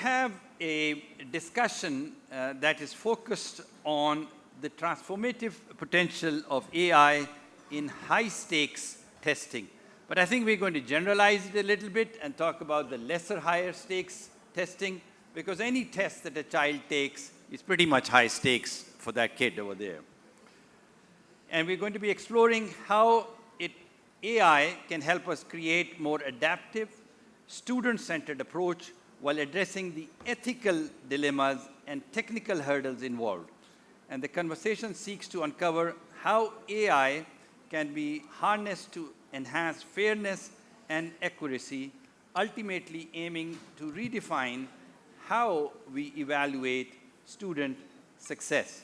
have a discussion that is focused on the transformative potential of AI in high-stakes testing. But I think we're going to generalize it a little bit and talk about the lesser higher stakes testing, because any test that a child takes is pretty much high stakes for that kid over there. And we're going to be exploring how AI can help us create more adaptive, student-centered approach while addressing the ethical dilemmas and technical hurdles involved. And the conversation seeks to uncover how AI can be harnessed to enhance fairness and accuracy, ultimately aiming to redefine how we evaluate student success.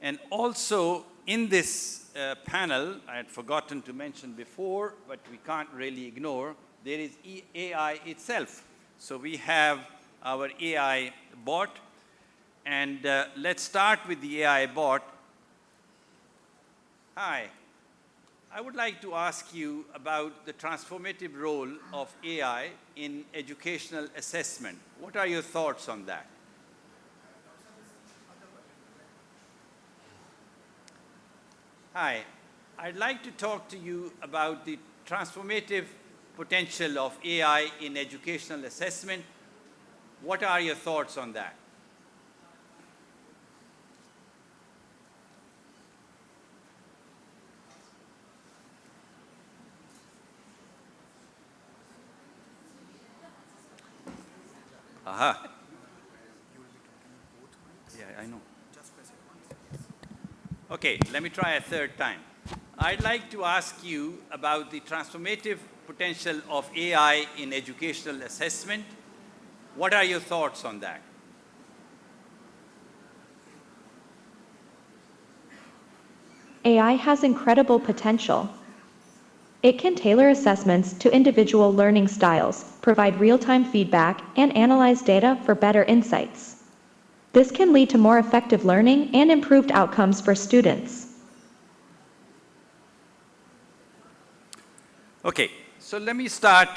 And also in this panel, I had forgotten to mention before, but we can't really ignore, there is AI itself. So we have our AI bot, and let's start with the AI bot. Hi, I would like to ask you about the transformative role of AI in educational assessment. What are your thoughts on that? Hi, I'd like to talk to you about the transformative potential of AI in educational assessment. What are your thoughts on that? Aha. Yeah, I know. Okay, let me try a third time. I'd like to ask you about the transformative potential of AI in educational assessment. What are your thoughts on that? AI has incredible potential. It can tailor assessments to individual learning styles, provide real-time feedback, and analyze data for better insights. This can lead to more effective learning and improved outcomes for students. Okay, so let me start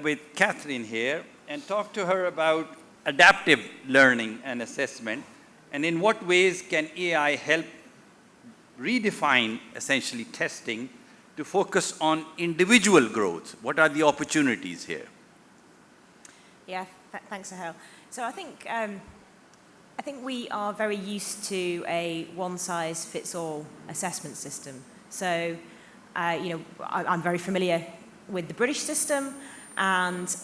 with Catherine here and talk to her about adaptive learning and assessment, and in what ways can AI help redefine essentially testing to focus on individual growth. What are the opportunities here? Yeah, thanks, Sahel. So I think we are very used to a one-size-fits-all assessment system. So, I'm very familiar with the British system, and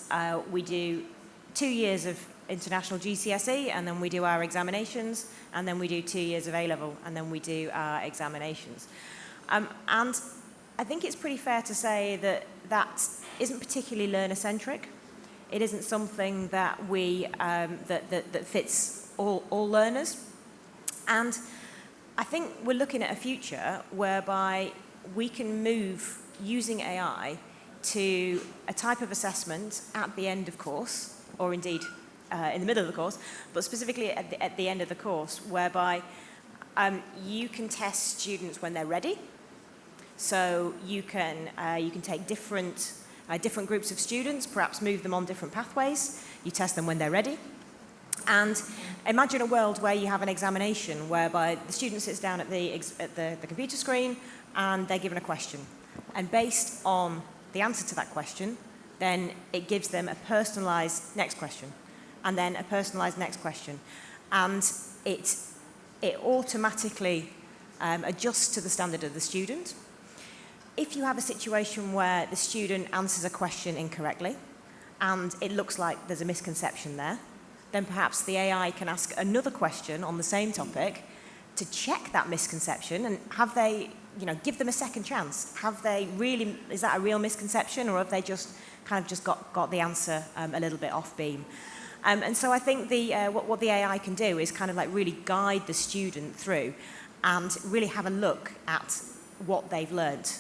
we do 2 years of international GCSE, and then we do our examinations, and then we do 2 years of A-level, and then we do our examinations. And I think it's pretty fair to say that that isn't particularly learner-centric. It isn't something that that fits all learners. And I think we're looking at a future whereby we can move using AI to a type of assessment at the end of course, or indeed in the middle of the course, but specifically at the end of the course, whereby you can test students when they're ready. So you can take different groups of students, perhaps move them on different pathways. You test them when they're ready. And imagine a world where you have an examination whereby the student sits down at the computer screen and they're given a question. And based on the answer to that question, then it gives them a personalised next question, and then a personalised next question. And it automatically adjusts to the standard of the student. If you have a situation where the student answers a question incorrectly, and it looks like there's a misconception there, then perhaps the AI can ask another question on the same topic to check that misconception, and have they, give them a second chance. Is that a real misconception, or have they just got the answer a little bit off beam? And so I think what the AI can do is kind of like really guide the student through and really have a look at what they've learned.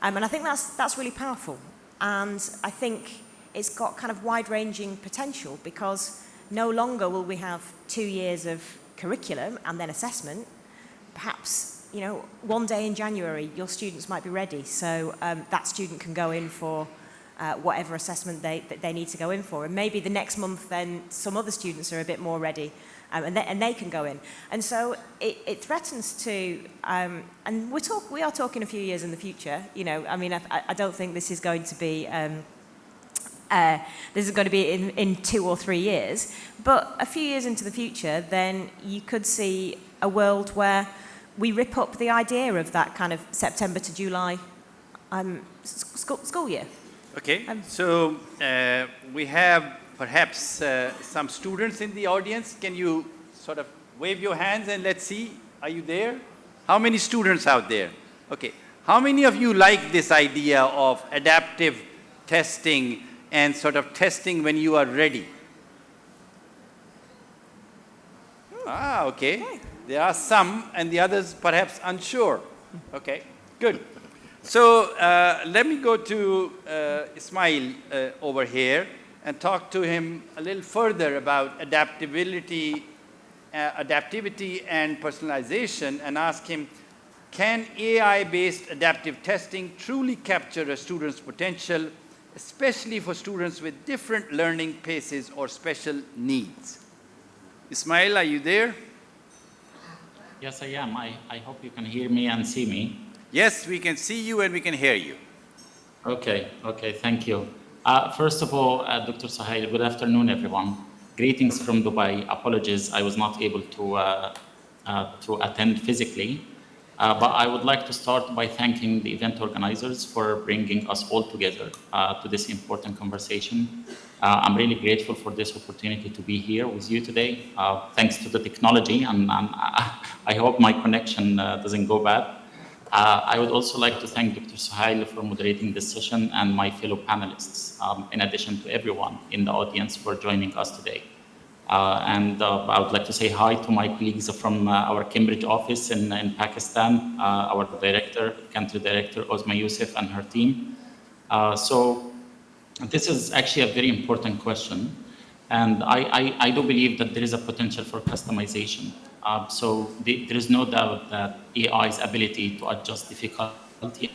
And I think that's really powerful. And I think it's got kind of wide-ranging potential, because no longer will we have 2 years of curriculum and then assessment. Perhaps, one day in January, your students might be ready. So that student can go in for whatever assessment they need to go in for. And maybe the next month then some other students are a bit more ready and they can go in. And so it threatens to, and we are talking a few years in the future, you know, I mean, I don't think this is going to be, in 2 or 3 years, but a few years into the future, then you could see a world where we rip up the idea of that kind of September to July school year. Okay, so we have perhaps some students in the audience. Can you sort of wave your hands and let's see, are you there? How many students out there? Okay, how many of you like this idea of adaptive testing and sort of testing when you are ready? Ah, okay. There are some and the others perhaps unsure. Okay, good. So let me go to Ismail over here and talk to him a little further about adaptivity and personalization and ask him, can AI-based adaptive testing truly capture a student's potential, especially for students with different learning paces or special needs? Ismail, are you there? Yes, I am. I hope you can hear me and see me. Yes, we can see you and we can hear you. Okay, thank you. First of all, Dr. Suhail, good afternoon, everyone. Greetings from Dubai. Apologies, I was not able to attend physically. But I would like to start by thanking the event organizers for bringing us all together to this important conversation. I'm really grateful for this opportunity to be here with you today. Thanks to the technology, and I hope my connection doesn't go bad. I would also like to thank Dr. Suhail for moderating this session and my fellow panelists, in addition to everyone in the audience for joining us today. I would like to say hi to my colleagues from our Cambridge office in Pakistan, our director, country director, Ozma Youssef, and her team. So this is actually a very important question. And I do believe that there is a potential for customization. There is no doubt that AI's ability to adjust difficulty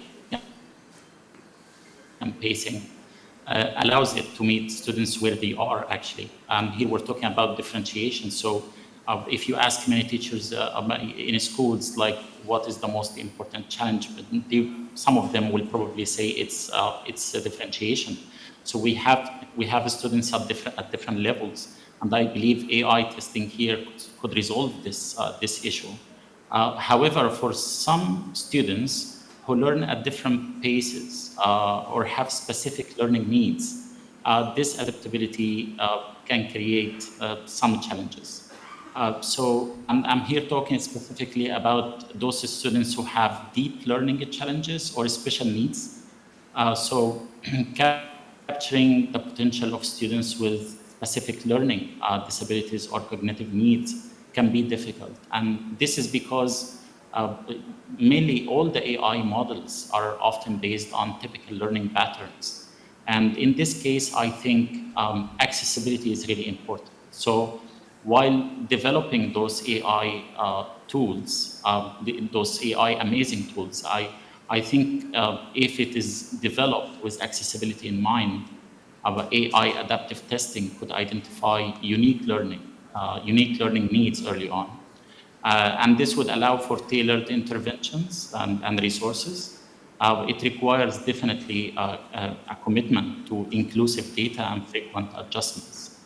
and pacing allows it to meet students where they are actually. Here we're talking about differentiation. So if you ask many teachers in schools, like what is the most important challenge, some of them will probably say it's a differentiation. So we have students at different levels, and I believe AI testing here could resolve this issue. However, for some students who learn at different paces or have specific learning needs, this adaptability can create some challenges. So I'm here talking specifically about those students who have deep learning challenges or special needs. So capturing the potential of students with specific learning disabilities or cognitive needs can be difficult. And this is because mainly all the AI models are often based on typical learning patterns. And in this case, I think accessibility is really important. So while developing those AI tools, those AI amazing tools, I think if it is developed with accessibility in mind, our AI adaptive testing could identify unique learning needs early on. And this would allow for tailored interventions and resources. It requires definitely a commitment to inclusive data and frequent adjustments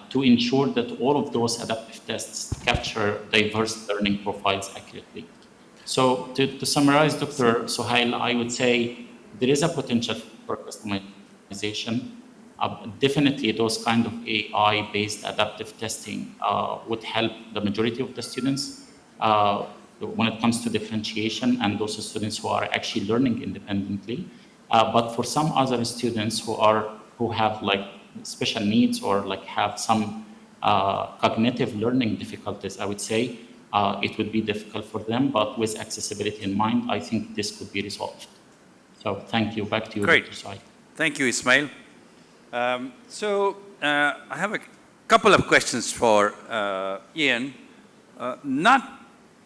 to ensure that all of those adaptive tests capture diverse learning profiles accurately. So to summarize, Dr. Suhail, I would say there is a potential for customization. Definitely those kind of AI-based adaptive testing would help the majority of the students when it comes to differentiation and those students who are actually learning independently. But for some other students who have like special needs or like have some cognitive learning difficulties, I would say, it would be difficult for them, but with accessibility in mind, I think this could be resolved. So thank you. Back to you, Great. Dr. Said. Thank you, Ismail. I have a couple of questions for Ian. Not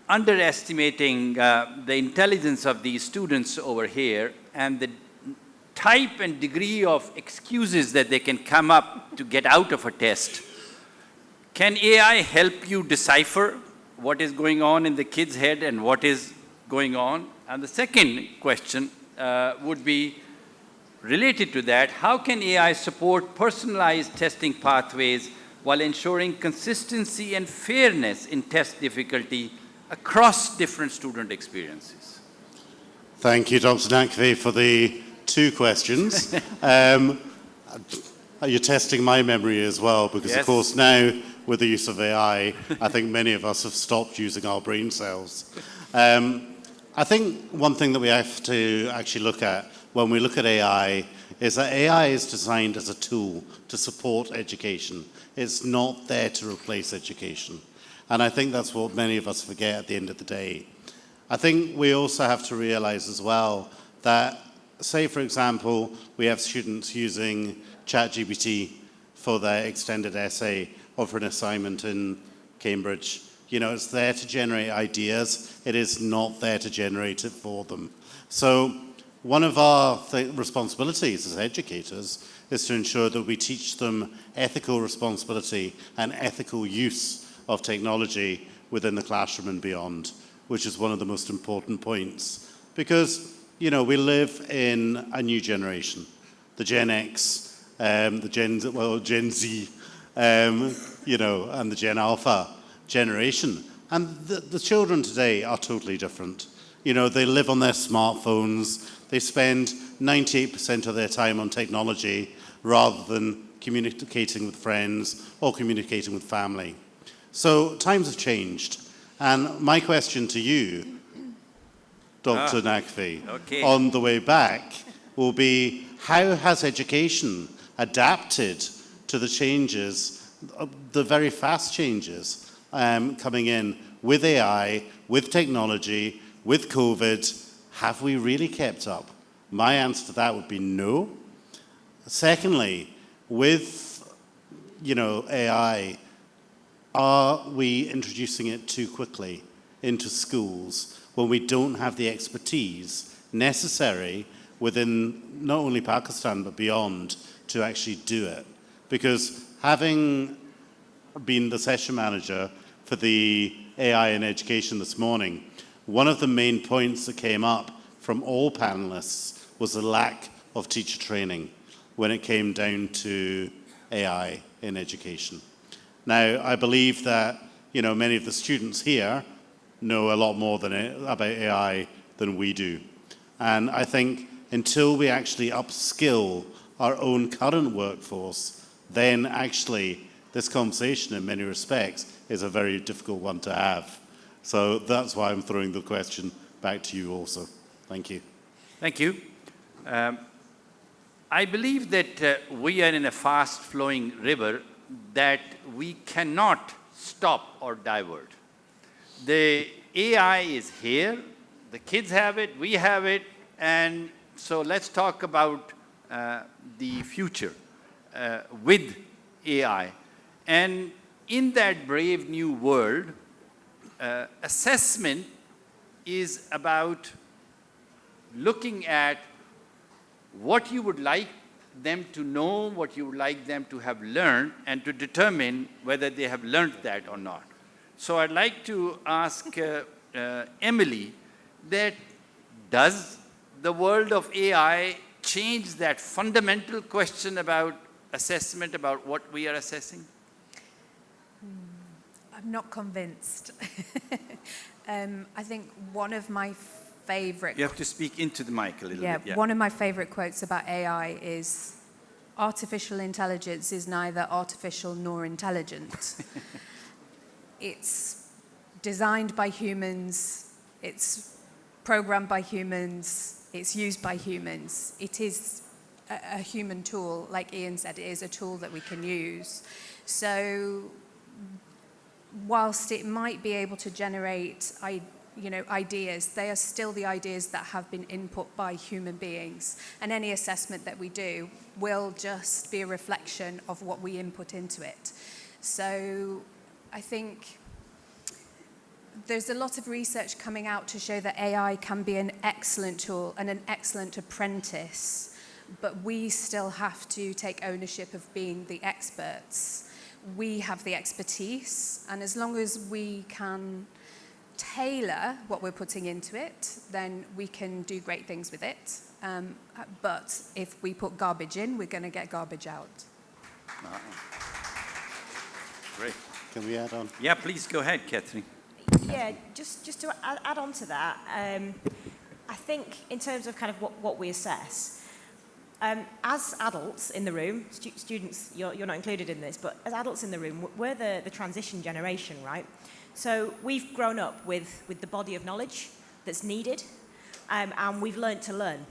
underestimating the intelligence of these students over here and the type and degree of excuses that they can come up to get out of a test. Can AI help you decipher what is going on in the kid's head and what is going on? And the second question would be related to that. How can AI support personalized testing pathways while ensuring consistency and fairness in test difficulty across different student experiences? Thank you, Dr. Naqvi, for the 2 questions. You're testing my memory as well, because yes. Of course now, with the use of AI, I think many of us have stopped using our brain cells. I think one thing that we have to actually look at when we look at AI is that AI is designed as a tool to support education. It's not there to replace education. And I think that's what many of us forget at the end of the day. I think we also have to realize as well that, say, for example, we have students using ChatGPT for their extended essay or for an assignment in Cambridge. You know, it's there to generate ideas. It is not there to generate it for them. So one of our responsibilities as educators is to ensure that we teach them ethical responsibility and ethical use of technology within the classroom and beyond, which is one of the most important points. Because, you know, we live in a new generation, the Gen X, the Gen Z, you know, and the Gen Alpha generation. And the children today are totally different. You know, they live on their smartphones. They spend 98% of their time on technology rather than communicating with friends or communicating with family. So times have changed. And my question to you, Dr. Naqvi, okay. on the way back will be, how has education adapted to the changes, the very fast changes coming in with AI, with technology, with COVID? Have we really kept up? My answer to that would be no. Secondly, with, you know, AI, are we introducing it too quickly into schools when we don't have the expertise necessary within not only Pakistan but beyond to actually do it? Because having been the session manager for the AI in education this morning, one of the main points that came up from all panelists was the lack of teacher training when it came down to AI in education. Now, I believe that, you know, many of the students here know a lot more about AI than we do. And I think until we actually upskill our own current workforce, then actually this conversation in many respects is a very difficult one to have. So that's why I'm throwing the question back to you also. Thank you. Thank you. I believe that we are in a fast-flowing river that we cannot stop or divert. The AI is here, the kids have it, we have it, and so let's talk about the future with AI. And in that brave new world, assessment is about looking at what you would like them to know, what you would like them to have learned, and to determine whether they have learned that or not. So I'd like to ask Emily, that does the world of AI change that fundamental question about assessment, about what we are assessing? I'm not convinced. I think one of my favorite... You have to speak into the mic a little bit. Yeah, one of my favorite quotes about AI is, artificial intelligence is neither artificial nor intelligent. It's designed by humans, it's programmed by humans, it's used by humans. It is a human tool, like Ian said, it is a tool that we can use. So whilst it might be able to generate ideas, they are still the ideas that have been input by human beings. And any assessment that we do will just be a reflection of what we input into it. So I think there's a lot of research coming out to show that AI can be an excellent tool and an excellent apprentice but we still have to take ownership of being the experts. We have the expertise, and as long as we can tailor what we're putting into it, then we can do great things with it. But if we put garbage in, we're going to get garbage out. Great. Can we add on? Yeah, please go ahead, Catherine. Yeah, just to add on to that, I think in terms of kind of what we assess, as adults in the room, students, you're not included in this, but as adults in the room, we're the transition generation, right? So we've grown up with the body of knowledge that's needed, and we've learned to learn,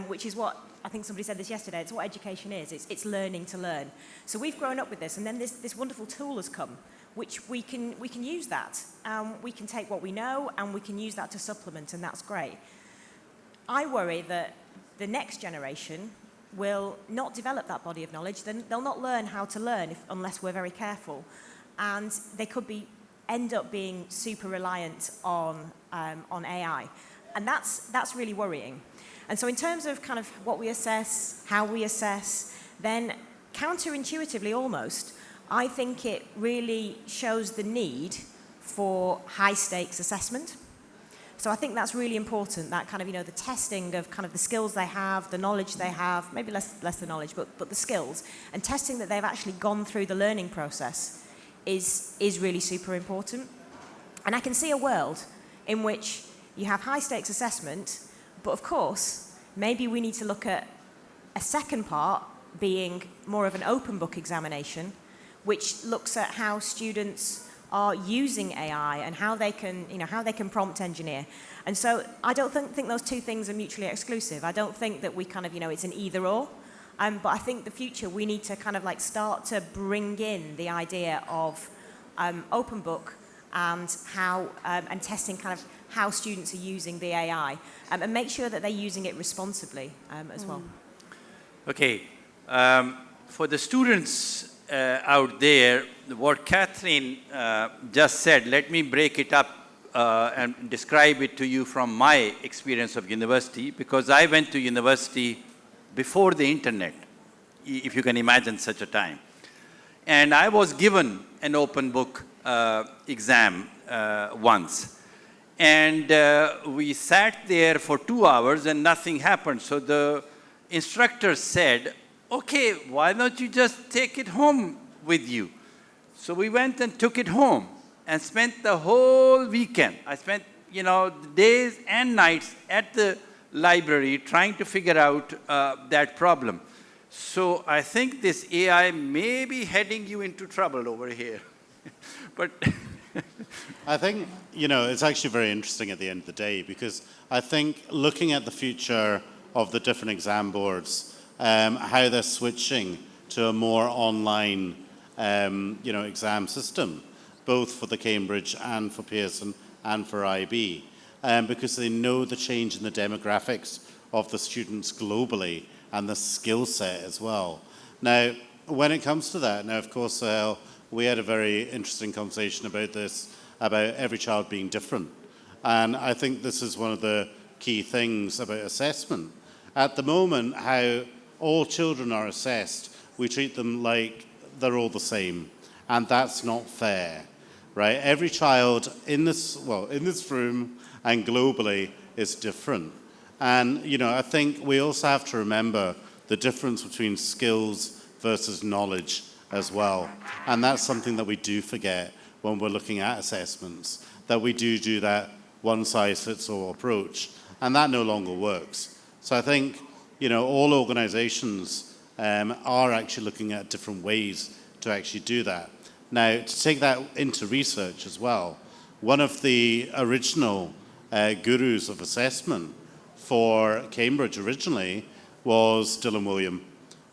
which is what, I think somebody said this yesterday, it's what education is, it's learning to learn. So we've grown up with this, and then this wonderful tool has come, which we can use that. We can take what we know, and we can use that to supplement, and that's great. I worry that the next generation will not develop that body of knowledge. They'll not learn how to learn unless we're very careful. And they could end up being super reliant on AI. And that's really worrying. And so in terms of kind of what we assess, how we assess, then counterintuitively almost, I think it really shows the need for high stakes assessment. So I think that's really important, that kind of, the testing of kind of the skills they have, the knowledge they have, maybe less the knowledge, but the skills, and testing that they've actually gone through the learning process is really super important. And I can see a world in which you have high stakes assessment, but of course, maybe we need to look at a second part being more of an open book examination, which looks at how students are using AI and how they can prompt engineer. And so I don't think those two things are mutually exclusive. I don't think that we kind of, it's an either or. But I think the future, we need to kind of like start to bring in the idea of open book and how and testing kind of how students are using the AI and make sure that they're using it responsibly as well. Okay, for the students out there, what Catherine just said, let me break it up and describe it to you from my experience of university, because I went to university before the internet, if you can imagine such a time. And I was given an open book exam once. And we sat there for 2 hours and nothing happened. So the instructor said, okay, why don't you just take it home with you? So we went and took it home and spent the whole weekend. I spent, days and nights at the library trying to figure out that problem. So I think this AI may be heading you into trouble over here. But I think, it's actually very interesting at the end of the day, because I think looking at the future of the different exam boards, how they're switching to a more online, exam system, both for the Cambridge and for Pearson and for IB, because they know the change in the demographics of the students globally and the skill set as well. Now, when it comes to that, of course, we had a very interesting conversation about this, about every child being different. And I think this is one of the key things about assessment. At the moment, how all children are assessed, we treat them like they're all the same. And that's not fair, right? Every child in this room and globally is different. And, I think we also have to remember the difference between skills versus knowledge as well. And that's something that we do forget when we're looking at assessments, that we do that one-size-fits-all approach, and that no longer works. So I think, all organizations are actually looking at different ways to actually do that. Now, to take that into research as well, one of the original gurus of assessment for Cambridge originally was Dylan William,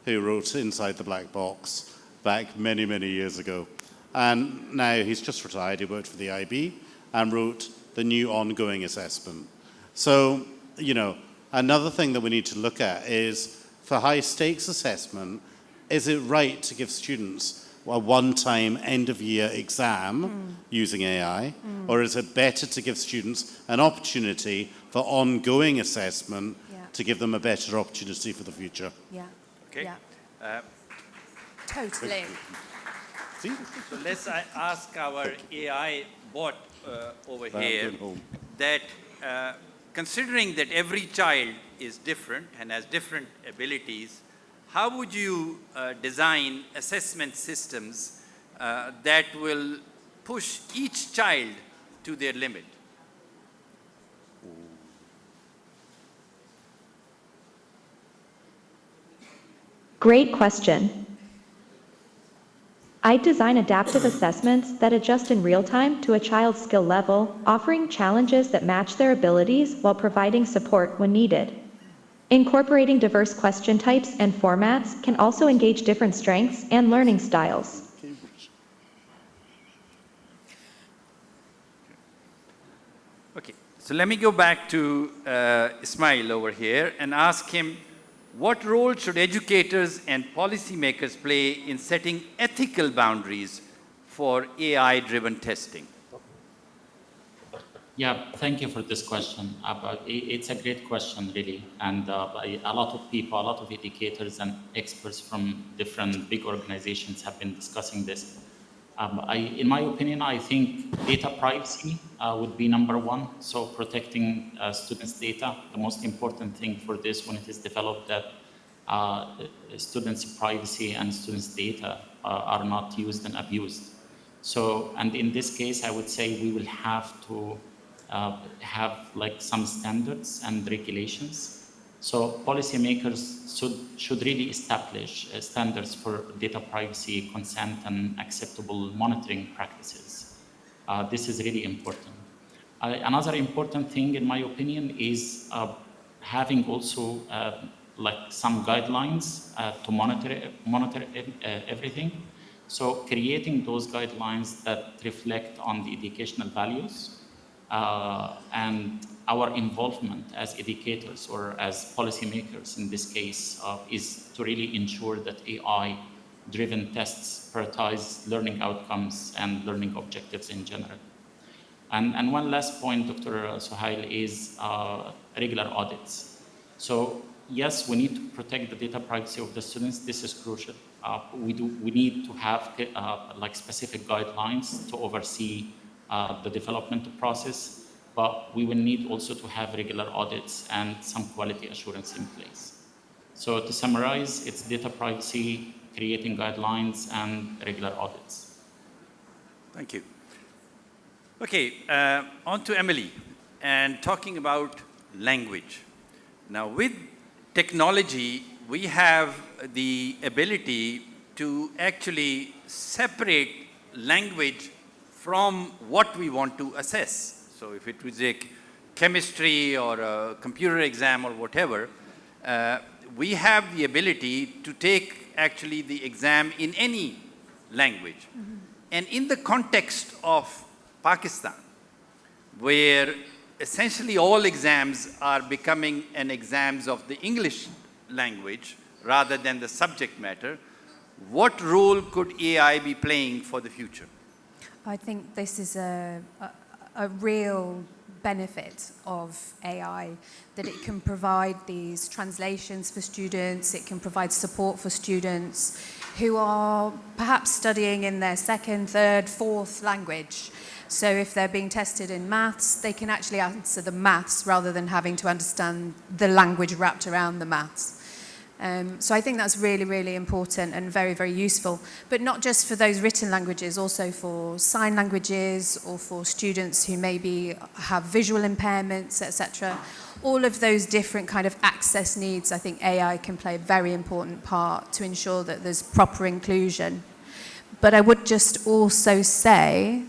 who wrote Inside the Black Box back many, many years ago. And now he's just retired. He worked for the IB and wrote the new ongoing assessment. So, another thing that we need to look at is, for high stakes assessment, is it right to give students a one-time end-of-year exam using AI, or is it better to give students an opportunity for ongoing assessment to give them a better opportunity for the future. Yeah. Okay. Yeah. Totally. See? So let's ask our AI bot over here Going home. that considering that every child is different and has different abilities, how would you design assessment systems that will push each child to their limit? Great question. I design adaptive assessments that adjust in real time to a child's skill level, offering challenges that match their abilities while providing support when needed. Incorporating diverse question types and formats can also engage different strengths and learning styles. Okay, so let me go back to Ismail over here and ask him, what role should educators and policymakers play in setting ethical boundaries for AI-driven testing? Yeah, thank you for this question. It's a great question, really. And a lot of people, a lot of educators and experts from different big organizations have been discussing this. In my opinion, I think data privacy would be number one. So protecting students' data, the most important thing for this when it is developed that students' privacy and students' data are not used and abused. So, and in this case, I would say we will have to have like some standards and regulations. So policymakers should really establish standards for data privacy, consent, and acceptable monitoring practices. This is really important. Another important thing, in my opinion, is having also like some guidelines to monitor everything. So creating those guidelines that reflect on the educational values and our involvement as educators or as policymakers in this case is to really ensure that AI-driven tests prioritize learning outcomes and learning objectives in general. And one last point, Dr. Suhail, is regular audits. So yes, we need to protect the data privacy of the students. This is crucial. We need to have like specific guidelines to oversee the development process, but we will need also to have regular audits and some quality assurance in place. So to summarize, it's data privacy, creating guidelines, and regular audits. Thank you. Okay, on to Emily, and talking about language. Now, with technology, we have the ability to actually separate language from what we want to assess. So if it was a chemistry or a computer exam or whatever, we have the ability to take actually the exam in any language. Mm-hmm. And in the context of Pakistan, where essentially all exams are becoming an exams of the English language rather than the subject matter, what role could AI be playing for the future? I think this is a real benefit of AI, that it can provide these translations for students, it can provide support for students who are perhaps studying in their second, third, fourth language. So if they're being tested in maths, they can actually answer the maths rather than having to understand the language wrapped around the maths. So I think that's really, really important and very, very useful. But not just for those written languages, also for sign languages or for students who maybe have visual impairments, etc. All of those different kind of access needs, I think AI can play a very important part to ensure that there's proper inclusion. But I would just also say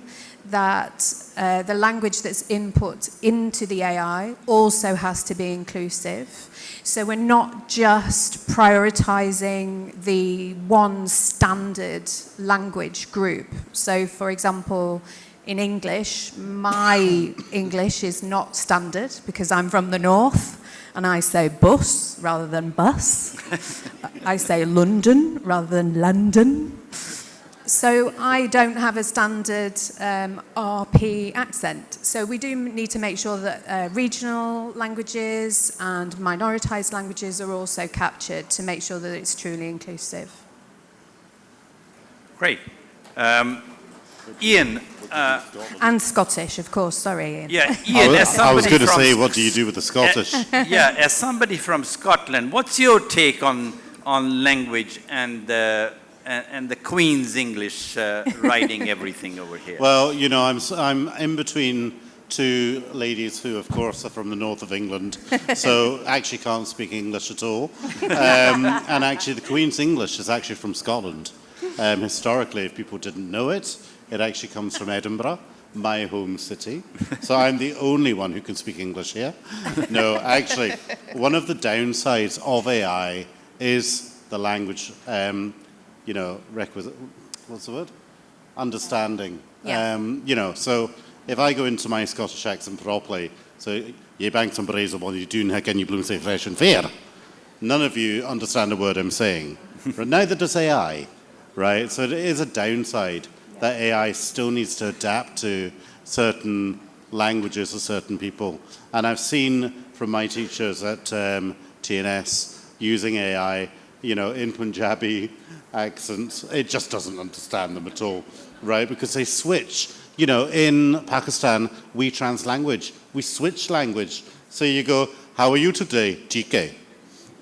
that the language that's input into the AI also has to be inclusive. So we're not just prioritizing the one standard language group. So for example, in English, my English is not standard because I'm from the north and I say bus rather than bus. I say London rather than London. So I don't have a standard RP accent. So we do need to make sure that regional languages and minoritized languages are also captured to make sure that it's truly inclusive. Great. Ian. And Scottish, of course. Sorry, Ian. Yeah, Ian, as I was somebody going to from say, what do you do with the Scottish? yeah, as somebody from Scotland, what's your take on language and the Queen's English writing everything over here? Well, you know, I'm in between two ladies who, of course, are from the north of England, so actually can't speak English at all. And actually, the Queen's English is actually from Scotland. Historically, if people didn't know it, it actually comes from Edinburgh, my home city. So I'm the only one who can speak English here. No, actually, one of the downsides of AI is the language, you know, requisite, what's the word? Understanding. Yeah. You know, so if I go into my Scottish accent properly, so ye banks and brazen one you do can you bloom say fresh and fair. None of you understand a word I'm saying. But neither does AI, right? So it is a downside that AI still needs to adapt to certain languages of certain people. And I've seen from my teachers at TNS using AI, you know, in Punjabi accents, it just doesn't understand them at all, right? Because they switch. You know, in Pakistan, we translanguage. We switch language. So you go, how are you today? TK,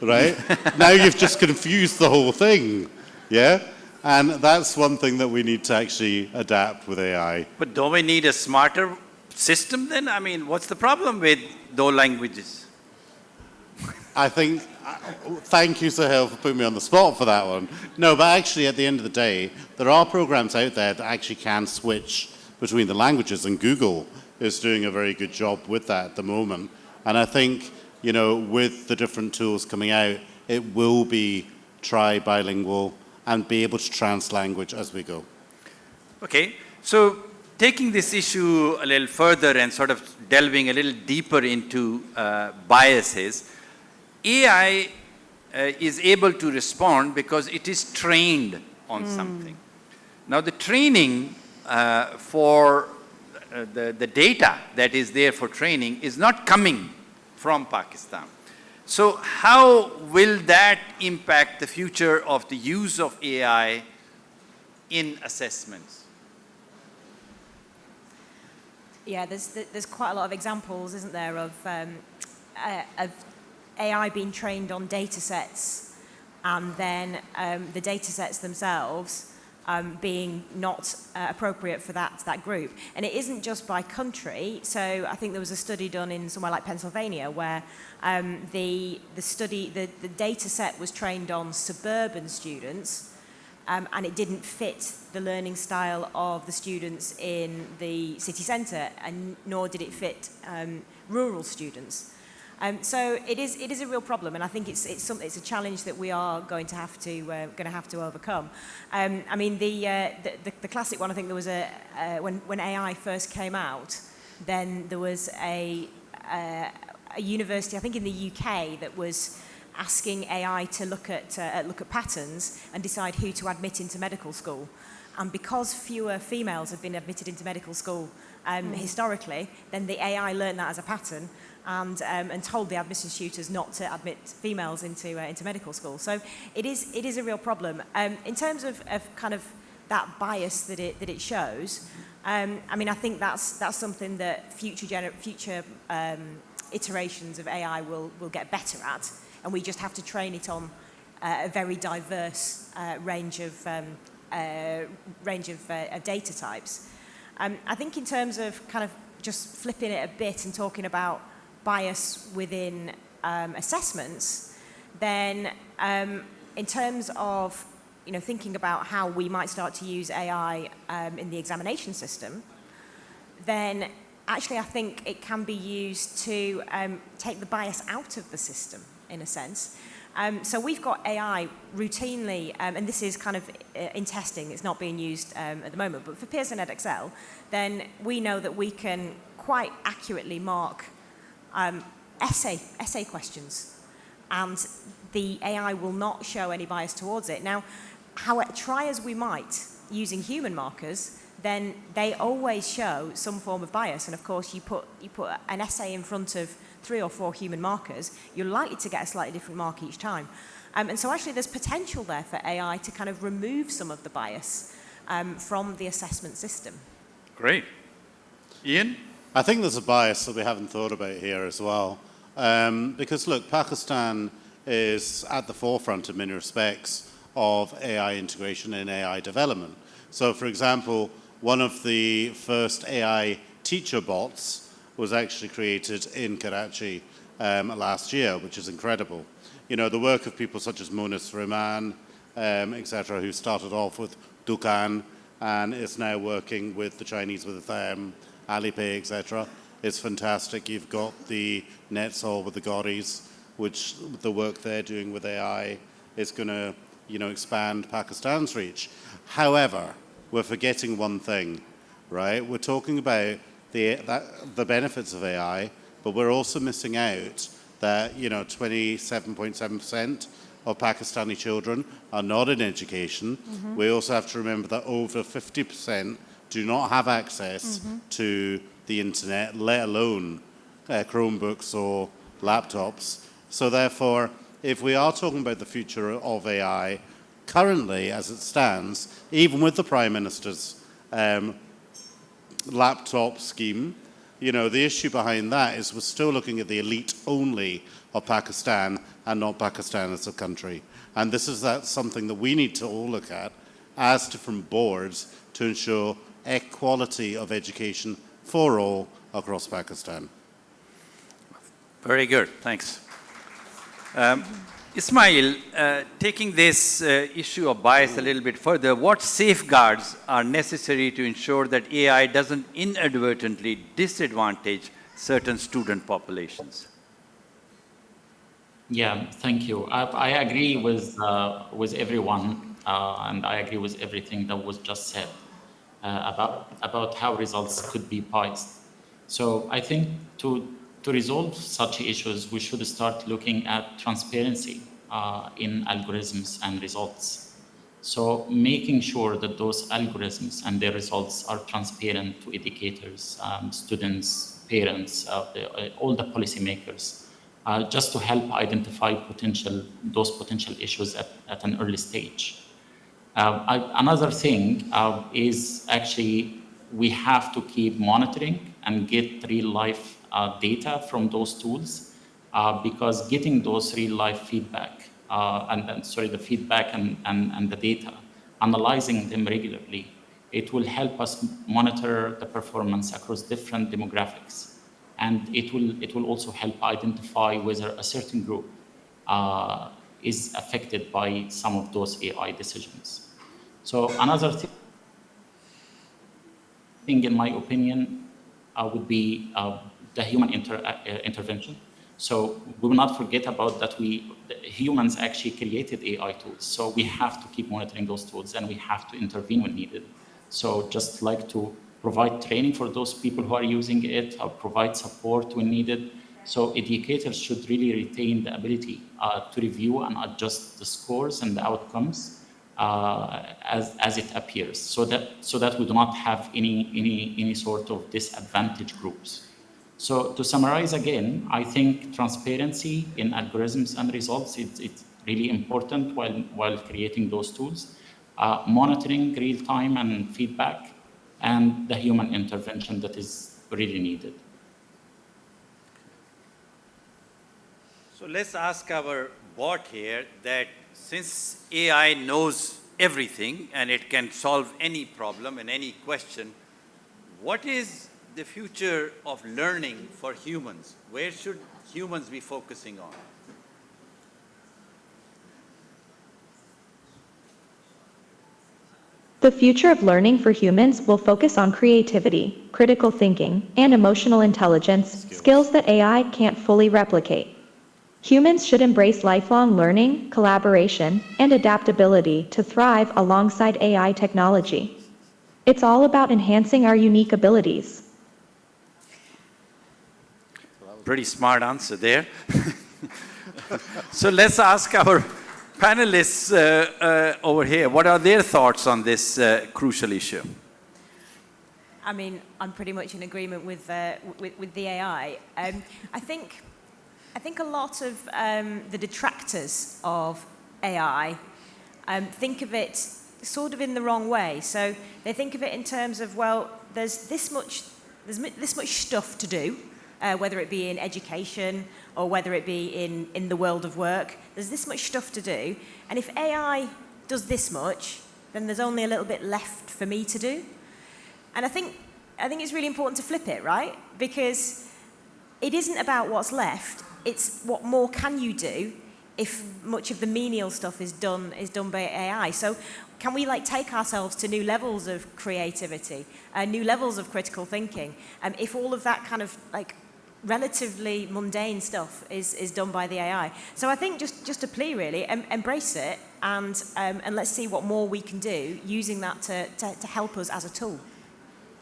right? Now you've just confused the whole thing, yeah? And that's one thing that we need to actually adapt with AI. But don't we need a smarter system then? I mean, what's the problem with those languages? I think, thank you, Sahel, for putting me on the spot for that one. No, but actually, at the end of the day, there are programs out there that actually can switch between the languages, and Google is doing a very good job with that at the moment. And I think, you know, with the different tools coming out, it will be tri-bilingual and be able to translanguage as we go. Okay, so taking this issue a little further and sort of delving a little deeper into biases, AI is able to respond because it is trained on something. Now the training for the data that is there for training is not coming from Pakistan. So how will that impact the future of the use of AI in assessments? Yeah, there's quite a lot of examples, isn't there, of AI being trained on data sets and then the data sets themselves being not appropriate for that group. And it isn't just by country. So I think there was a study done in somewhere like Pennsylvania where the data set was trained on suburban students and it didn't fit the learning style of the students in the city centre, and nor did it fit rural students. So it is a real problem, and I think it's a challenge that we are going to have to overcome. I mean, the classic one, I think there was when AI first came out, then there was a university, I think in the UK, that was asking AI to look at patterns and decide who to admit into medical school. And because fewer females have been admitted into medical school historically, then the AI learned that as a pattern and told the admissions tutors not to admit females into medical school. So it is a real problem. In terms of kind of that bias that it shows, I mean, I think that's something that future iterations of AI will get better at, and we just have to train it on a very diverse range of data types. I think in terms of kind of just flipping it a bit and talking about bias within assessments, then in terms of thinking about how we might start to use AI in the examination system, then actually I think it can be used to take the bias out of the system, in a sense. So we've got AI routinely, and this is kind of in testing, it's not being used at the moment, but for Pearson Edexcel, then we know that we can quite accurately mark essay questions, and the AI will not show any bias towards it. Now, try as we might using human markers, then they always show some form of bias. And of course, you put an essay in front of 3 or 4 human markers, you're likely to get a slightly different mark each time. And so actually there's potential there for AI to kind of remove some of the bias from the assessment system. Great. Ian? I think there's a bias that we haven't thought about here as well. Because look, Pakistan is at the forefront in many respects of AI integration and AI development. So for example, one of the first AI teacher bots was actually created in Karachi last year, which is incredible. You know, the work of people such as Mona Sriman, etc., who started off with Dukan and is now working with the Chinese with Alipay, etc. It's fantastic. You've got the Netsol with the Gauris, which the work they're doing with AI is going to, you know, expand Pakistan's reach. However, we're forgetting one thing, right? We're talking about the benefits of AI, but we're also missing out that, you know, 27.7% of Pakistani children are not in education. Mm-hmm. We also have to remember that over 50% do not have access mm-hmm. to the internet, let alone Chromebooks or laptops. So therefore, if we are talking about the future of AI, currently, as it stands, even with the Prime Minister's laptop scheme, you know, the issue behind that is we're still looking at the elite only of Pakistan and not Pakistan as a country. And this is something that we need to all look at as different boards to ensure equality of education for all across Pakistan. Very good, thanks. Ismail, taking this issue of bias a little bit further, what safeguards are necessary to ensure that AI doesn't inadvertently disadvantage certain student populations? Yeah, thank you. I agree with everyone, and I agree with everything that was just said about how results could be biased. So I think to resolve such issues, we should start looking at transparency in algorithms and results. So making sure that those algorithms and their results are transparent to educators, students, parents, all the policymakers, just to help identify those potential issues at an early stage. Another thing is actually we have to keep monitoring and get real-life data from those tools, because getting those real-life feedback, the feedback and the data, analyzing them regularly, it will help us monitor the performance across different demographics. And it will also help identify whether a certain group is affected by some of those AI decisions. So another thing, in my opinion, would be the human intervention. So we will not forget about that humans actually created AI tools. So we have to keep monitoring those tools and we have to intervene when needed. So just like to provide training for those people who are using it, or provide support when needed. So educators should really retain the ability to review and adjust the scores and the outcomes as it appears, so that we do not have any sort of disadvantaged groups. So to summarize again, I think transparency in algorithms and results, it's really important while creating those tools. Monitoring real time and feedback, and the human intervention that is really needed. So let's ask our bot here that since AI knows everything and it can solve any problem and any question, what is the future of learning for humans? Where should humans be focusing on? The future of learning for humans will focus on creativity, critical thinking, and emotional intelligence, skills that AI can't fully replicate. Humans should embrace lifelong learning, collaboration, and adaptability to thrive alongside AI technology. It's all about enhancing our unique abilities. Pretty smart answer there. So let's ask our panelists over here, what are their thoughts on this crucial issue? I mean, I'm pretty much in agreement with the AI. I think a lot of the detractors of AI think of it sort of in the wrong way. So they think of it in terms of, well, there's this much stuff to do, whether it be in education or whether it be in the world of work. There's this much stuff to do, and if AI does this much, then there's only a little bit left for me to do. And I think it's really important to flip it, right? Because it isn't about what's left, it's what more can you do if much of the menial stuff is done by AI. So can we take ourselves to new levels of creativity, new levels of critical thinking? If all of that kind of relatively mundane stuff is done by the AI. So I think just a plea really, embrace it and let's see what more we can do using that to help us as a tool.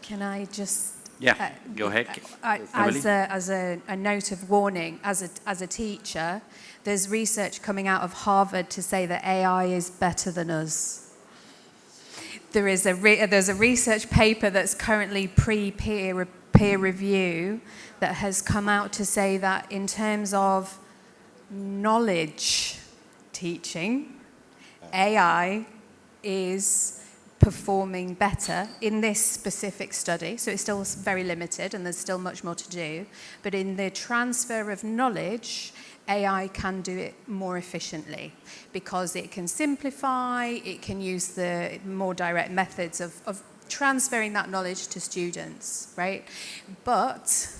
Can I just... Yeah, go ahead. As a note of warning, as a teacher, there's research coming out of Harvard to say that AI is better than us. There's a research paper that's currently peer review that has come out to say that in terms of knowledge teaching, AI is performing better in this specific study. So it's still very limited and there's still much more to do. But in the transfer of knowledge, AI can do it more efficiently because it can simplify, it can use the more direct methods of transferring that knowledge to students, right? But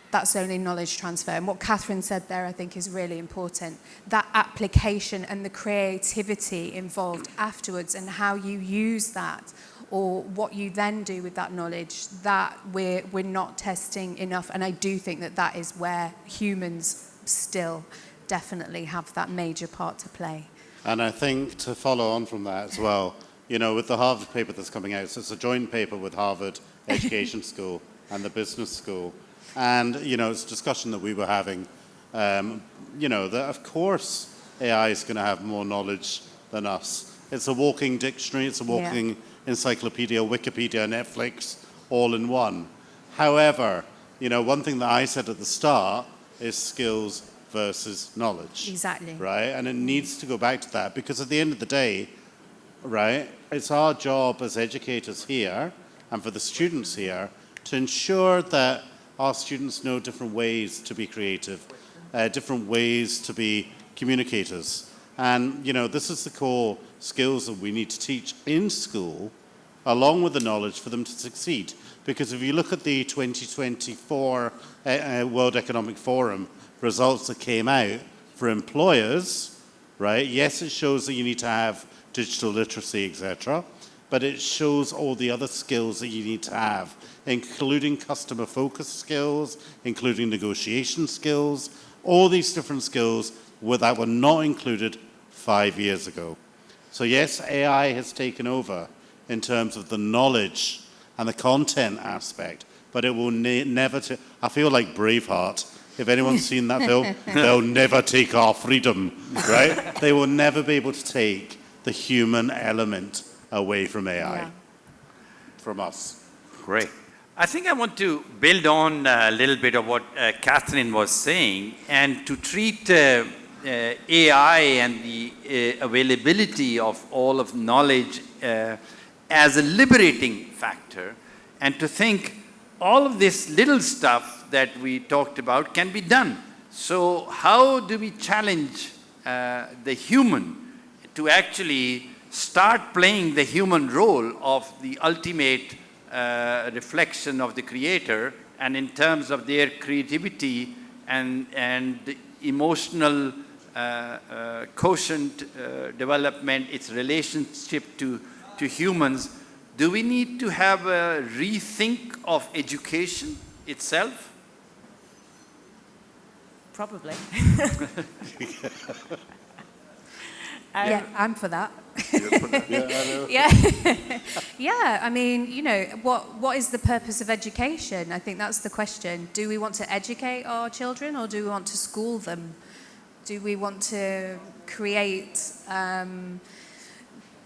that's only knowledge transfer. And what Catherine said there, I think, is really important. That application and the creativity involved afterwards and how you use that or what you then do with that knowledge, that we're not testing enough. And I do think that is where humans still definitely have that major part to play. And I think to follow on from that as well, with the Harvard paper that's coming out, so it's a joint paper with Harvard Education School and the Business School. And, it's a discussion that we were having, that of course AI is going to have more knowledge than us. It's a walking dictionary, it's a walking encyclopedia, Wikipedia, Netflix, all in one. However, one thing that I said at the start is skills versus knowledge. Exactly. Right? And it needs to go back to that because at the end of the day, right, it's our job as educators here and for the students here to ensure that our students know different ways to be creative, different ways to be communicators. And, this is the core skills that we need to teach in school, along with the knowledge for them to succeed. Because if you look at the 2024 World Economic Forum results that came out for employers, right, yes, it shows that you need to have digital literacy, etc., but it shows all the other skills that you need to have, including customer focus skills, including negotiation skills, all these different skills that were not included 5 years ago. So yes, AI has taken over in terms of the knowledge and the content aspect, but it will never... I feel like Braveheart. If anyone's seen that film, they'll never take our freedom, right? They will never be able to take the human element away from AI, from us. Great. I think I want to build on a little bit of what Catherine was saying and to treat AI and the availability of all of knowledge as a liberating factor and to think all of this little stuff that we talked about can be done. So how do we challenge the human to actually start playing the human role of the ultimate reflection of the creator, and in terms of their creativity and emotional quotient development, its relationship to humans, do we need to have a rethink of education itself? Probably. Yeah, I'm for that. Yeah, I mean, what is the purpose of education? I think that's the question. Do we want to educate our children or do we want to school them? Do we want to create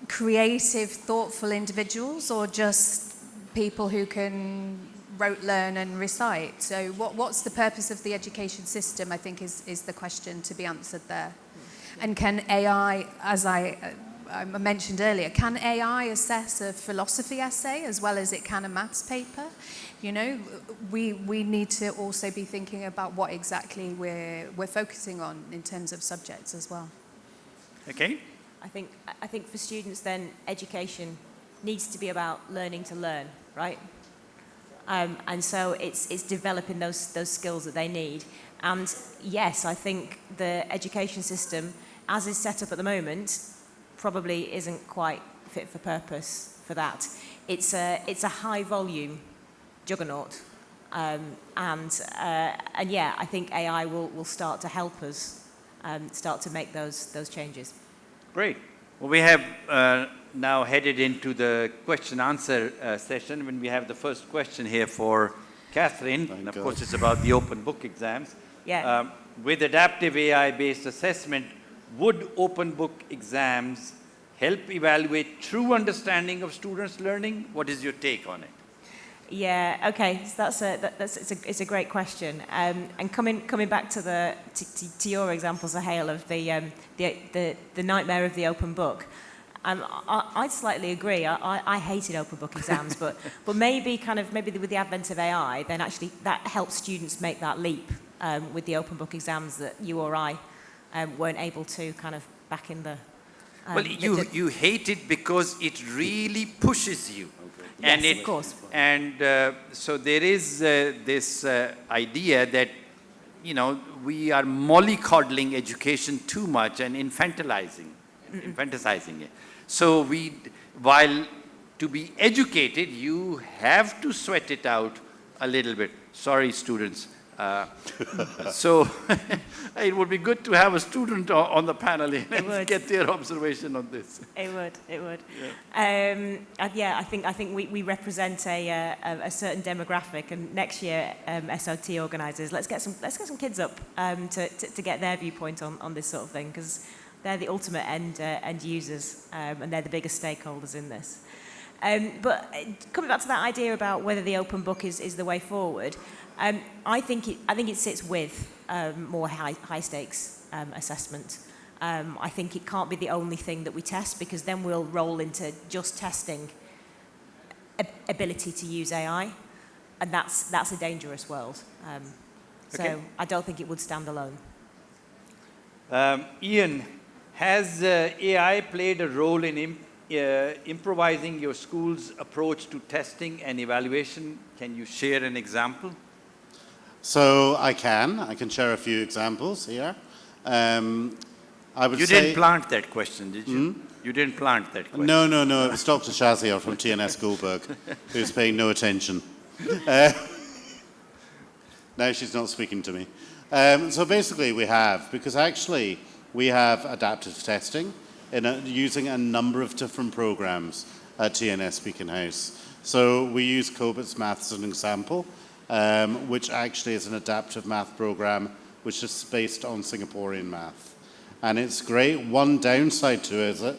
creative, thoughtful individuals, or just people who can rote learn and recite? So what's the purpose of the education system, I think, is the question to be answered there. And can AI, as I mentioned earlier, can AI assess a philosophy essay as well as it can a maths paper? You know, we need to also be thinking about what exactly we're focusing on in terms of subjects as well. Okay. I think for students then, education needs to be about learning to learn, right? And so it's developing those skills that they need. And yes, I think the education system, as is set up at the moment, probably isn't quite fit for purpose for that. It's a high volume juggernaut, and yeah, I think AI will start to help us start to make those changes. Great. Well, we have now headed into the question-answer session, when we have the first question here for Catherine. And of course, it's about the open book exams. Yeah. With adaptive AI-based assessment, would open book exams help evaluate true understanding of students' learning? What is your take on it? Yeah. Okay. So it's a great question. And coming back to your example, Sahel, of the nightmare of the open book. I'd slightly agree. I hated open book exams, but maybe with the advent of AI, then actually that helps students make that leap with the open book exams that you or I weren't able to kind of back in the. Well, you hate it because it really pushes you. Yes, And of course. And so there is this idea that, you know, we are mollycoddling education too much and infantilizing it. So while to be educated, you have to sweat it out a little bit. Sorry, students. So it would be good to have a student on the panel and get their observation on this. It would. Yeah, I think we represent a certain demographic, and next year SOT organisers, let's get some kids up to get their viewpoint on this sort of thing, because they're the ultimate end users, and they're the biggest stakeholders in this. But coming back to that idea about whether the open book is the way forward, I think it sits with more high stakes assessment. I think it can't be the only thing that we test, because then we'll roll into just testing ability to use AI, and that's a dangerous world. So I don't think it would stand alone. Ian, has AI played a role in improvising your school's approach to testing and evaluation? Can you share an example? So I can share a few examples here. You didn't plant that question, did you? You didn't plant that question. No. It was Dr. Shazia from TNS Goldberg who's paying no attention. Now she's not speaking to me. So basically we have adaptive testing using a number of different programs at TNS Beacon House. So we use Cobit's Maths as an example, which actually is an adaptive math program which is based on Singaporean math. And it's great. One downside to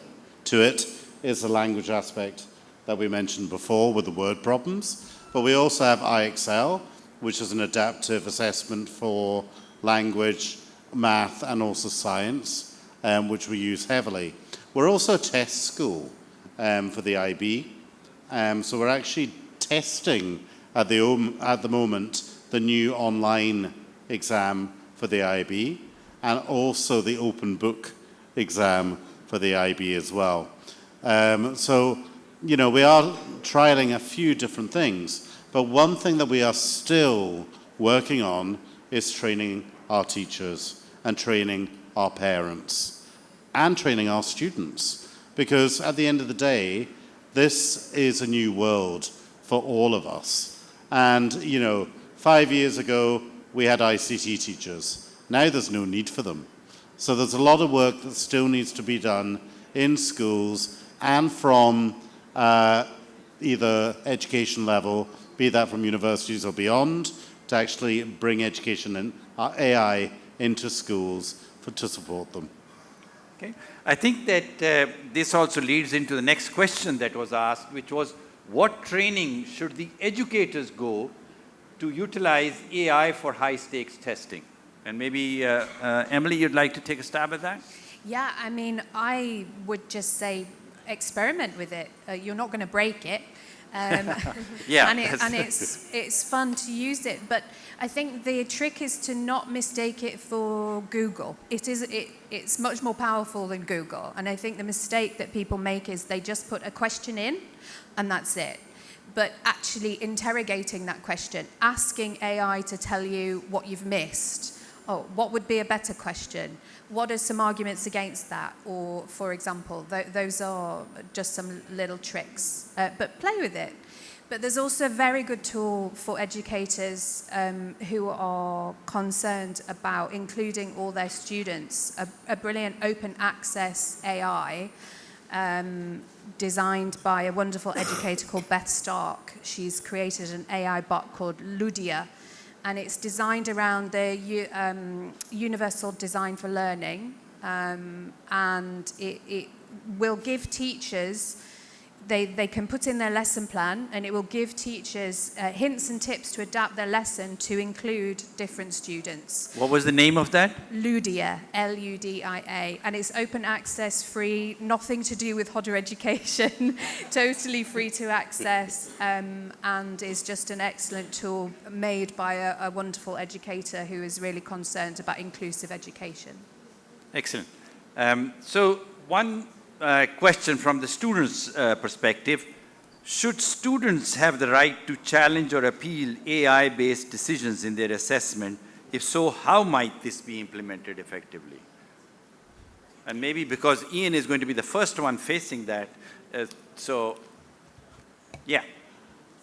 it is the language aspect that we mentioned before with the word problems. But we also have IXL, which is an adaptive assessment for language, math, and also science, which we use heavily. We're also a test school for the IB. So we're actually testing at the moment the new online exam for the IB, and also the open book exam for the IB as well. So, you know, we are trialing a few different things, but one thing that we are still working on is training our teachers and training our parents and training our students, because at the end of the day, this is a new world for all of us. And, you know, 5 years ago, we had ICT teachers. Now there's no need for them. So there's a lot of work that still needs to be done in schools and from either education level, be that from universities or beyond, to actually bring education and AI into schools to support them. Okay. I think that this also leads into the next question that was asked, which was, what training should the educators go to utilize AI for high-stakes testing? And maybe, Emily, you'd like to take a stab at that? Yeah, I mean, I would just say experiment with it. You're not going to break it. Yeah, and it's fun to use it. But I think the trick is to not mistake it for Google. It's much more powerful than Google. And I think the mistake that people make is they just put a question in and that's it. But actually interrogating that question, asking AI to tell you what you've missed. Oh, what would be a better question? What are some arguments against that? Or, for example, those are just some little tricks. But play with it. But there's also a very good tool for educators who are concerned about including all their students, a brilliant open access AI designed by a wonderful educator called Beth Stark. She's created an AI bot called Ludia, and it's designed around the universal design for learning, and it will give teachers, they can put in their lesson plan, and it will give teachers hints and tips to adapt their lesson to include different students. What was the name of that? Ludia, Ludia, and it's open access, free, nothing to do with Hodder education, totally free to access, and is just an excellent tool made by a wonderful educator who is really concerned about inclusive education. Excellent. So one question from the students' perspective: should students have the right to challenge or appeal AI-based decisions in their assessment? If so, how might this be implemented effectively? And maybe because Ian is going to be the first one facing that, so yeah.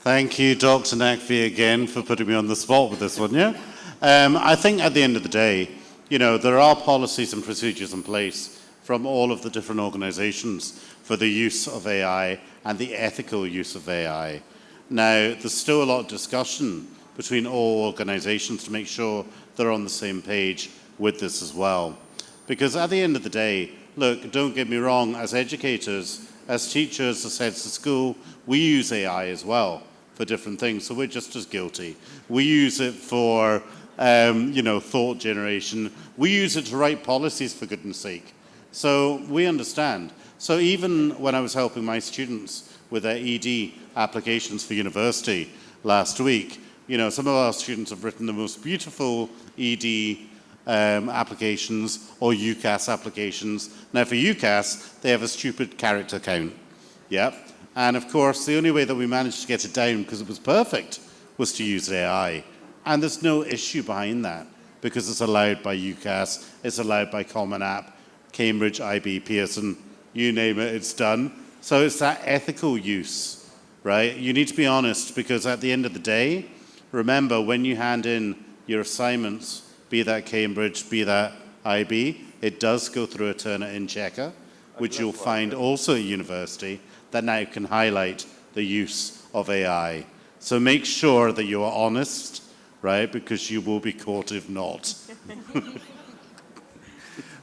Thank you, Dr. Naqvi, again for putting me on the spot with this one, yeah? I think at the end of the day, you know, there are policies and procedures in place from all of the different organizations for the use of AI and the ethical use of AI. Now, there's still a lot of discussion between all organizations to make sure they're on the same page with this as well. Because at the end of the day, look, don't get me wrong, as educators, as teachers, as heads of school, we use AI as well for different things, so we're just as guilty. We use it for, you know, thought generation. We use it to write policies, for goodness sake. So we understand. So even when I was helping my students with their ED applications for university last week, you know, some of our students have written the most beautiful ED applications or UCAS applications. Now for UCAS, they have a stupid character count. Yep. And of course, the only way that we managed to get it down, because it was perfect, was to use AI. And there's no issue behind that, because it's allowed by UCAS, it's allowed by Common App, Cambridge, IB, Pearson, you name it, it's done. So it's that ethical use, right? You need to be honest, because at the end of the day, remember, when you hand in your assignments, be that Cambridge, be that IB, it does go through a Turnitin checker, which you'll find also at university, that now can highlight the use of AI. So make sure that you are honest, right? Because you will be caught if not.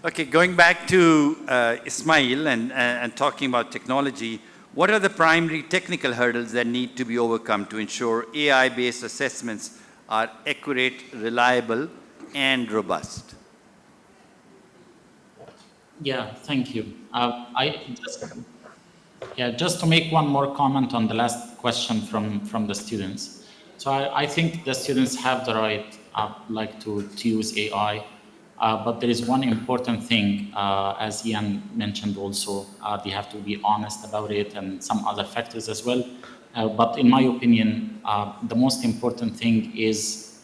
Okay, going back to Ismail and talking about technology, what are the primary technical hurdles that need to be overcome to ensure AI-based assessments are accurate, reliable, and robust? Yeah, thank you. Just to make one more comment on the last question from the students. So I think the students have the right, to use AI. But there is one important thing, as Ian mentioned also, they have to be honest about it and some other factors as well. But in my opinion, the most important thing is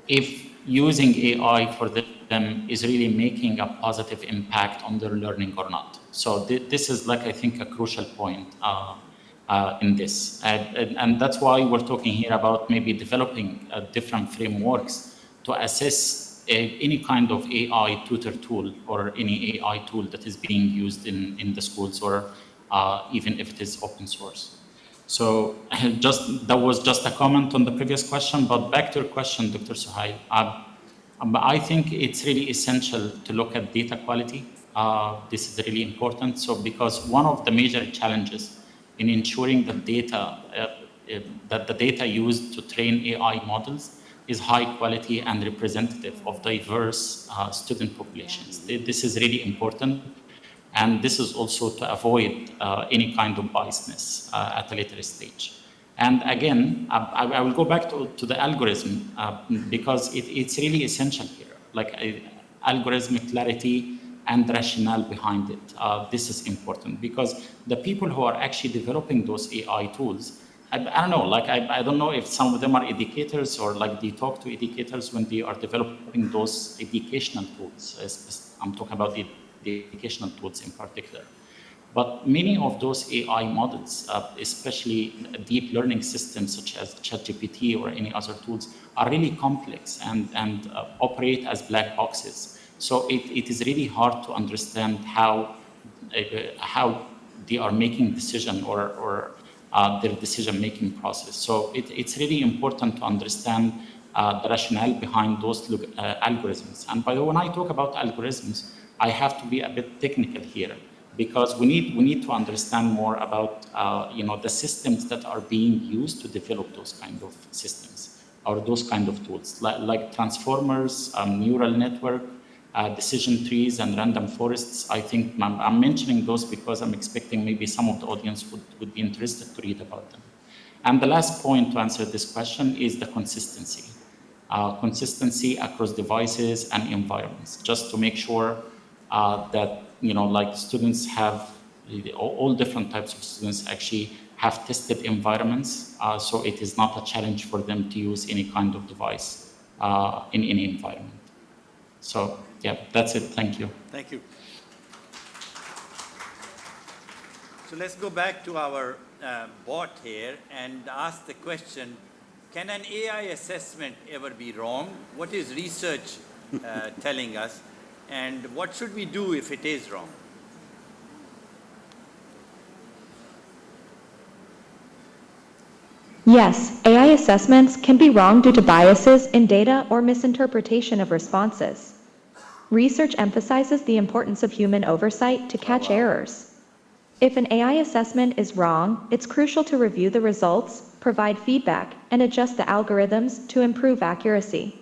if using AI for them is really making a positive impact on their learning or not. So this is, I think, a crucial point in this. And that's why we're talking here about maybe developing different frameworks to assess any kind of AI tutor tool or any AI tool that is being used in the schools, or even if it is open source. So that was just a comment on the previous question, but back to your question, Dr. Suhail. But I think it's really essential to look at data quality. This is really important. So because one of the major challenges in ensuring that the data used to train AI models is high quality and representative of diverse student populations. This is really important. And this is also to avoid any kind of biasness at a later stage. And again, I will go back to the algorithm because it's really essential here, like algorithmic clarity and rationale behind it. This is important because the people who are actually developing those AI tools, I don't know, like I don't know if some of them are educators or like they talk to educators when they are developing those educational tools. I'm talking about the educational tools in particular. But many of those AI models, especially deep learning systems such as ChatGPT or any other tools, are really complex and operate as black boxes. So it is really hard to understand how they are making decision or their decision-making process. So it's really important to understand the rationale behind those algorithms. And by the way, when I talk about algorithms, I have to be a bit technical here because we need to understand more about the systems that are being used to develop those kind of systems or those kind of tools like transformers, neural network, decision trees, and random forests. I think I'm mentioning those because I'm expecting maybe some of the audience would be interested to read about them. And the last point to answer this question is the consistency. Consistency across devices and environments, just to make sure that like students have, all different types of students actually have tested environments, so it is not a challenge for them to use any kind of device in any environment. So yeah, that's it. Thank you. Thank you. So let's go back to our bot here and ask the question, can an AI assessment ever be wrong? What is research telling us? And what should we do if it is wrong? Yes, AI assessments can be wrong due to biases in data or misinterpretation of responses. Research emphasizes the importance of human oversight to catch errors. If an AI assessment is wrong, it's crucial to review the results, provide feedback, and adjust the algorithms to improve accuracy.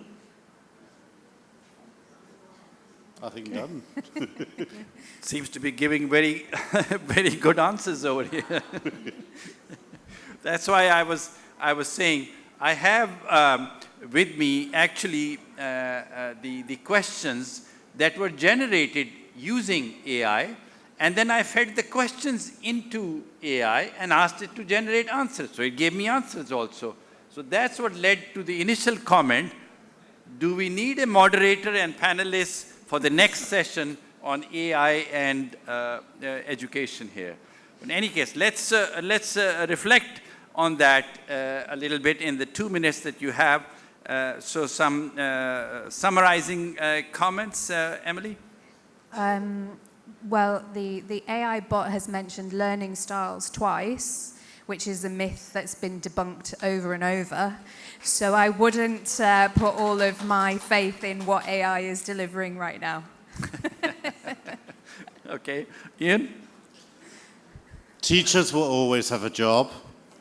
I think done. Seems to be giving very, very good answers over here. That's why I was saying I have with me actually the questions that were generated using AI, and then I fed the questions into AI and asked it to generate answers. So it gave me answers also. So that's what led to the initial comment: do we need a moderator and panelists for the next session on AI and education here? In any case, let's reflect on that a little bit in the 2 minutes that you have. So some summarizing comments, Emily? Well, the AI bot has mentioned learning styles twice, which is a myth that's been debunked over and over. So I wouldn't put all of my faith in what AI is delivering right now. Okay. Ian? Teachers will always have a job.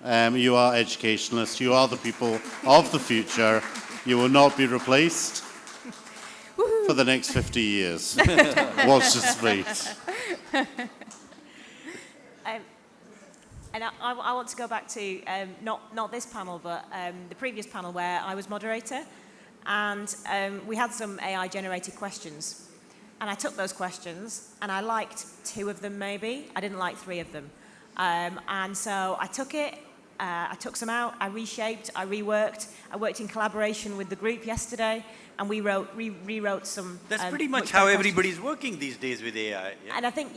You are educationalists. You are the people of the future. You will not be replaced for the next 50 years. Watch this space. And I want to go back to not this panel, but the previous panel where I was moderator, and we had some AI-generated questions. And I took those questions, and I liked 2 of them maybe. I didn't like 3 of them. And so I took it, I took some out, I reshaped, I reworked. I worked in collaboration with the group yesterday, and we rewrote some. That's pretty much how everybody's working these days with AI. Yeah? And I think,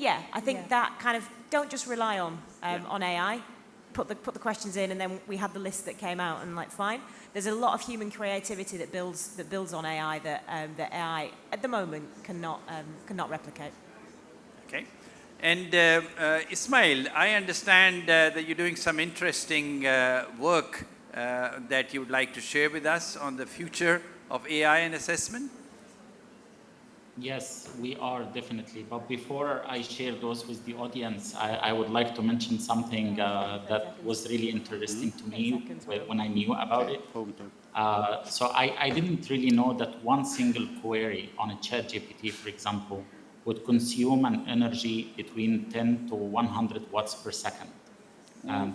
that kind of, don't just rely on AI. Put the questions in, and then we had the list that came out, and like, fine. There's a lot of human creativity that builds on AI that AI at the moment cannot replicate. Okay. And Ismail, I understand that you're doing some interesting work that you would like to share with us on the future of AI and assessment. Yes, we are definitely. But before I share those with the audience, I would like to mention something that was really interesting to me when I knew about it. So I didn't really know that one single query on a ChatGPT, for example, would consume an energy between 10 to 100 watts per second.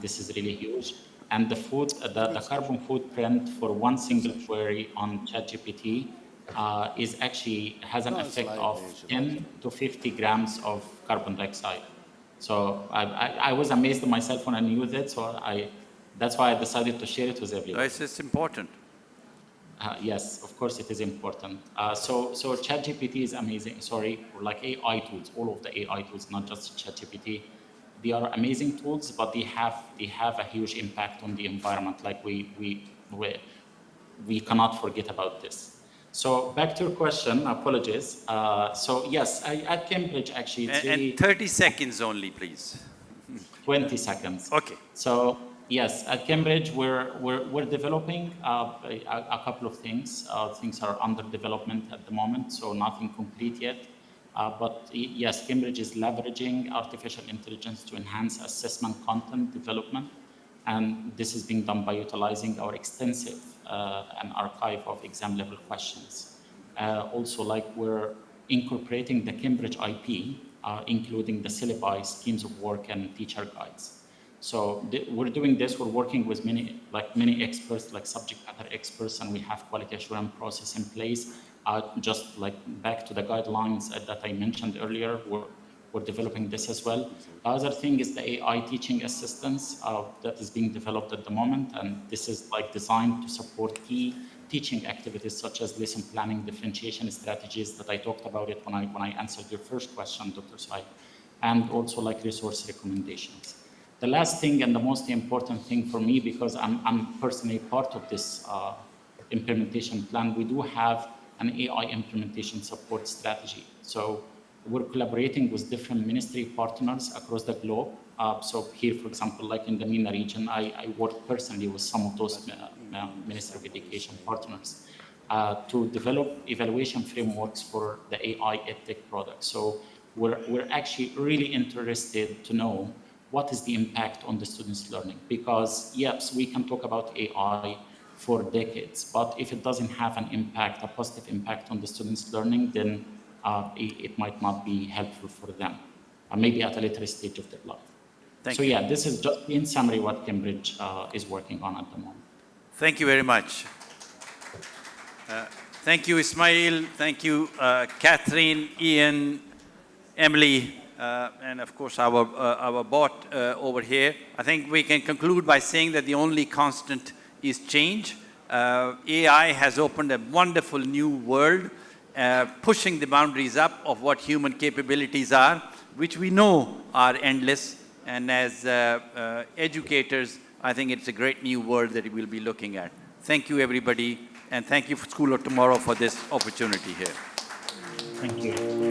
This is really huge. And the carbon footprint for one single query on ChatGPT is actually has an effect of 10 to 50 grams of carbon dioxide. So I was amazed at myself when I knew that. So that's why I decided to share it with everyone. It's important. Yes, of course it is important. So ChatGPT is amazing. Sorry, like AI tools, all of the AI tools, not just ChatGPT. They are amazing tools, but they have a huge impact on the environment. Like we cannot forget about this. So back to your question, apologies. So yes, at Cambridge actually it's really... And 30 seconds only, please. 20 seconds. Okay. So yes, at Cambridge we're developing a couple of things. Things are under development at the moment, so nothing complete yet. But yes, Cambridge is leveraging artificial intelligence to enhance assessment content development. And this is being done by utilizing our extensive an archive of exam level questions. Also, like we're incorporating the Cambridge IP, including the syllabi, schemes of work, and teacher guides. So we're doing this. We're working with many experts, like subject matter experts, and we have quality assurance process in place. Just like back to the guidelines that I mentioned earlier, we're developing this as well. The other thing is the AI teaching assistance that is being developed at the moment, and this is like designed to support key teaching activities such as lesson planning, differentiation strategies that I talked about it when I answered your first question, Dr. Said, and also like resource recommendations. The last thing and the most important thing for me, because I'm personally part of this implementation plan, we do have an AI implementation support strategy. So we're collaborating with different ministry partners across the globe. So here, for example, like in the MENA region, I work personally with some of those Ministry of Education partners to develop evaluation frameworks for the AI edtech product. So we're actually really interested to know what is the impact on the students' learning. Because yes, we can talk about AI for decades, but if it doesn't have an impact, a positive impact on the students' learning, then it might not be helpful for them, maybe at a later stage of their life. Thank you. Yeah, this is just in summary what Cambridge is working on at the moment. Thank you very much. Thank you, Ismail. Thank you, Catherine, Ian, Emily, and of course our bot over here. I think we can conclude by saying that the only constant is change. AI has opened a wonderful new world, pushing the boundaries up of what human capabilities are, which we know are endless. And as educators, I think it's a great new world that we'll be looking at. Thank you, everybody, and thank you for School of Tomorrow for this opportunity here. Thank you.